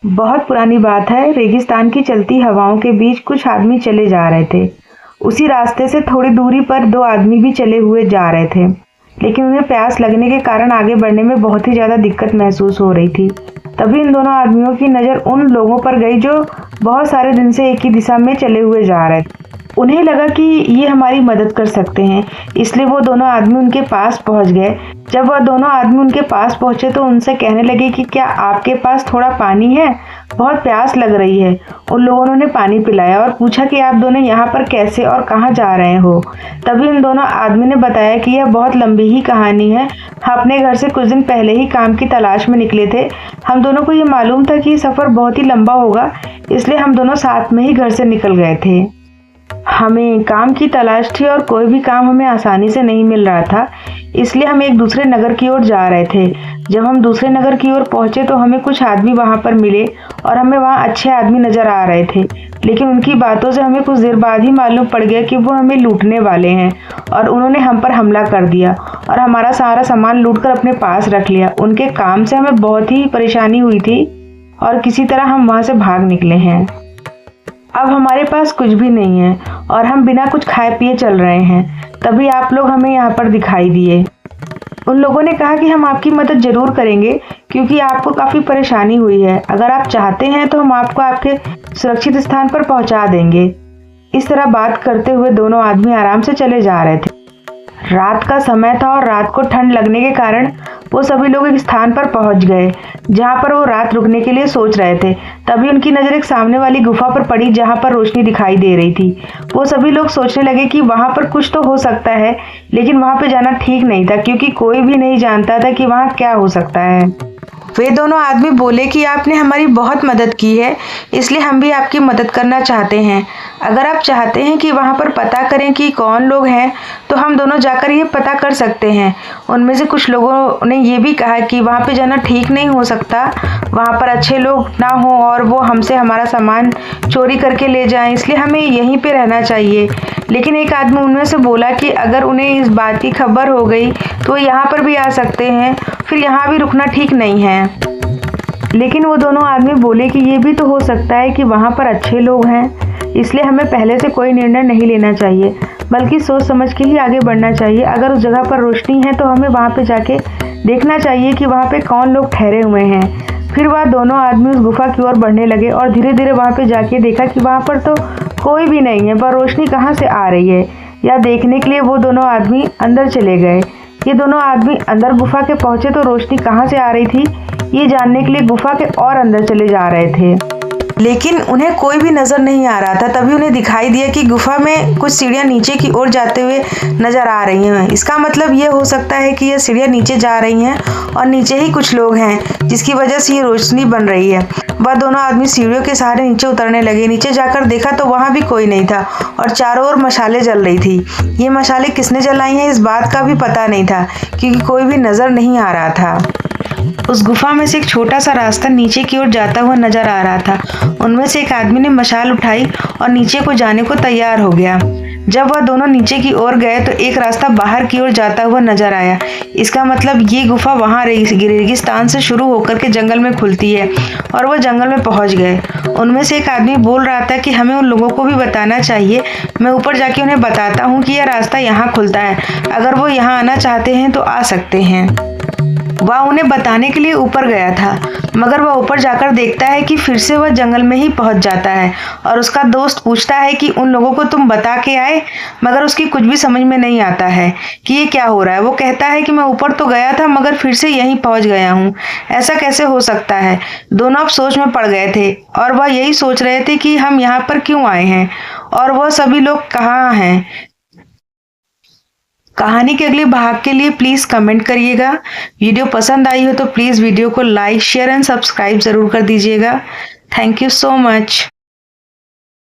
बहुत पुरानी बात है। रेगिस्तान की चलती हवाओं के बीच कुछ आदमी चले जा रहे थे। उसी रास्ते से थोड़ी दूरी पर दो आदमी भी चले हुए जा रहे थे, लेकिन उन्हें प्यास लगने के कारण आगे बढ़ने में बहुत ही ज़्यादा दिक्कत महसूस हो रही थी। तभी इन दोनों आदमियों की नज़र उन लोगों पर गई जो बहुत सारे दिन से एक ही दिशा में चले हुए जा रहे थे। उन्हें लगा कि ये हमारी मदद कर सकते हैं, इसलिए वो दोनों आदमी उनके पास पहुंच गए। जब वह दोनों आदमी उनके पास पहुंचे तो उनसे कहने लगे कि क्या आपके पास थोड़ा पानी है? बहुत प्यास लग रही है। उन लोगों ने उन्हें पानी पिलाया और पूछा कि आप दोनों यहाँ पर कैसे और कहाँ जा रहे हो। तभी उन दोनों आदमी ने बताया कि यह बहुत लंबी ही कहानी है। हम अपने घर से कुछ दिन पहले ही काम की तलाश में निकले थे। हम दोनों को ये मालूम था कि ये सफ़र बहुत ही लंबा होगा, इसलिए हम दोनों साथ में ही घर से निकल गए थे। हमें काम की तलाश थी और कोई भी काम हमें आसानी से नहीं मिल रहा था, इसलिए हम एक दूसरे नगर की ओर जा रहे थे। जब हम दूसरे नगर की ओर पहुंचे तो हमें कुछ आदमी वहां पर मिले और हमें वहां अच्छे आदमी नजर आ रहे थे, लेकिन उनकी बातों से हमें कुछ देर बाद ही मालूम पड़ गया कि वो हमें लूटने वाले हैं और उन्होंने हम पर हमला कर दिया और हमारा सारा सामान लूटकर अपने पास रख लिया। उनके काम से हमें बहुत ही परेशानी हुई थी और किसी तरह हम वहां से भाग निकले हैं। अब हमारे पास कुछ भी नहीं है और हम बिना कुछ खाए पिए चल रहे हैं। तभी आप लोग हमें यहाँ पर दिखाई दिए। उन लोगों ने कहा कि हम आपकी मदद जरूर करेंगे क्योंकि आपको काफ़ी परेशानी हुई है। अगर आप चाहते हैं तो हम आपको आपके सुरक्षित स्थान पर पहुंचा देंगे। इस तरह बात करते हुए दोनों आदमी आराम से चले जा रहे थे। रात का समय था और रात को ठंड लगने के कारण वो सभी लोग एक स्थान पर पहुंच गए जहां पर वो रात रुकने के लिए सोच रहे थे। तभी उनकी नज़र एक सामने वाली गुफा पर पड़ी जहां पर रोशनी दिखाई दे रही थी। वो सभी लोग सोचने लगे कि वहां पर कुछ तो हो सकता है, लेकिन वहां पे जाना ठीक नहीं था क्योंकि कोई भी नहीं जानता था कि वहां क्या हो सकता है। वे दोनों आदमी बोले कि आपने हमारी बहुत मदद की है, इसलिए हम भी आपकी मदद करना चाहते हैं। अगर आप चाहते हैं कि वहाँ पर पता करें कि कौन लोग हैं तो हम दोनों जाकर ये पता कर सकते हैं। उनमें से कुछ लोगों ने ये भी कहा कि वहाँ पे जाना ठीक नहीं हो सकता, वहाँ पर अच्छे लोग ना हों और वो हमसे हमारा सामान चोरी करके ले जाएं, इसलिए हमें यहीं पे रहना चाहिए। लेकिन एक आदमी उनमें से बोला कि अगर उन्हें इस बात की खबर हो गई तो वो यहाँ पर भी आ सकते हैं, फिर यहाँ भी रुकना ठीक नहीं है। लेकिन वो दोनों आदमी बोले कि ये भी तो हो सकता है कि वहाँ पर अच्छे लोग हैं, इसलिए हमें पहले से कोई निर्णय नहीं लेना चाहिए, बल्कि सोच समझ के ही आगे बढ़ना चाहिए। अगर उस जगह पर रोशनी है तो हमें वहाँ पे जाके देखना चाहिए कि वहाँ पे कौन लोग ठहरे हुए हैं। फिर वह दोनों आदमी उस गुफा की ओर बढ़ने लगे और धीरे धीरे वहाँ पे जाके देखा कि वहाँ पर तो कोई भी नहीं है, पर रोशनी कहाँ से आ रही है यह देखने के लिए वो दोनों आदमी अंदर चले गए। ये दोनों आदमी अंदर गुफा के पहुँचे तो रोशनी कहाँ से आ रही थी ये जानने के लिए गुफा के और अंदर चले जा रहे थे, लेकिन उन्हें कोई भी नज़र नहीं आ रहा था। तभी उन्हें दिखाई दिया कि गुफा में कुछ सीढ़ियाँ नीचे की ओर जाते हुए नज़र आ रही हैं। इसका मतलब ये हो सकता है कि ये सीढ़ियाँ नीचे जा रही हैं और नीचे ही कुछ लोग हैं जिसकी वजह से ये रोशनी बन रही है। वह दोनों आदमी सीढ़ियों के सहारे नीचे उतरने लगे। नीचे जाकर देखा तो वहाँ भी कोई नहीं था और चारों ओर मशालें जल रही थी। ये मशालें किसने जलाई हैं इस बात का भी पता नहीं था क्योंकि कोई भी नज़र नहीं आ रहा था। उस गुफा में से एक छोटा सा रास्ता नीचे की ओर जाता हुआ नजर आ रहा था। उनमें से एक आदमी ने मशाल उठाई और नीचे को जाने को तैयार हो गया। जब वह दोनों नीचे की ओर गए तो एक रास्ता बाहर की ओर जाता हुआ नजर आया। इसका मतलब ये गुफा वहाँ रेगिस्तान से शुरू होकर के जंगल में खुलती है और वह जंगल में पहुँच गए। उनमें से एक आदमी बोल रहा था कि हमें उन लोगों को भी बताना चाहिए, मैं ऊपर जाके उन्हें बताता हूँ कि यह रास्ता यहाँ खुलता है, अगर वो यहाँ आना चाहते हैं तो आ सकते हैं। वह उन्हें बताने के लिए ऊपर गया था, मगर वह ऊपर जाकर देखता है कि फिर से वह जंगल में ही पहुंच जाता है और उसका दोस्त पूछता है कि उन लोगों को तुम बता के आए, मगर उसकी कुछ भी समझ में नहीं आता है कि ये क्या हो रहा है। वो कहता है कि मैं ऊपर तो गया था मगर फिर से यहीं पहुंच गया हूँ, ऐसा कैसे हो सकता है। दोनों अब सोच में पड़ गए थे और वह यही सोच रहे थे कि हम यहाँ पर क्यों आए हैं और वह सभी लोग कहाँ हैं। कहानी के अगले भाग के लिए प्लीज़ कमेंट करिएगा। वीडियो पसंद आई हो तो प्लीज़ वीडियो को लाइक शेयर एंड सब्सक्राइब ज़रूर कर दीजिएगा। Thank you so much.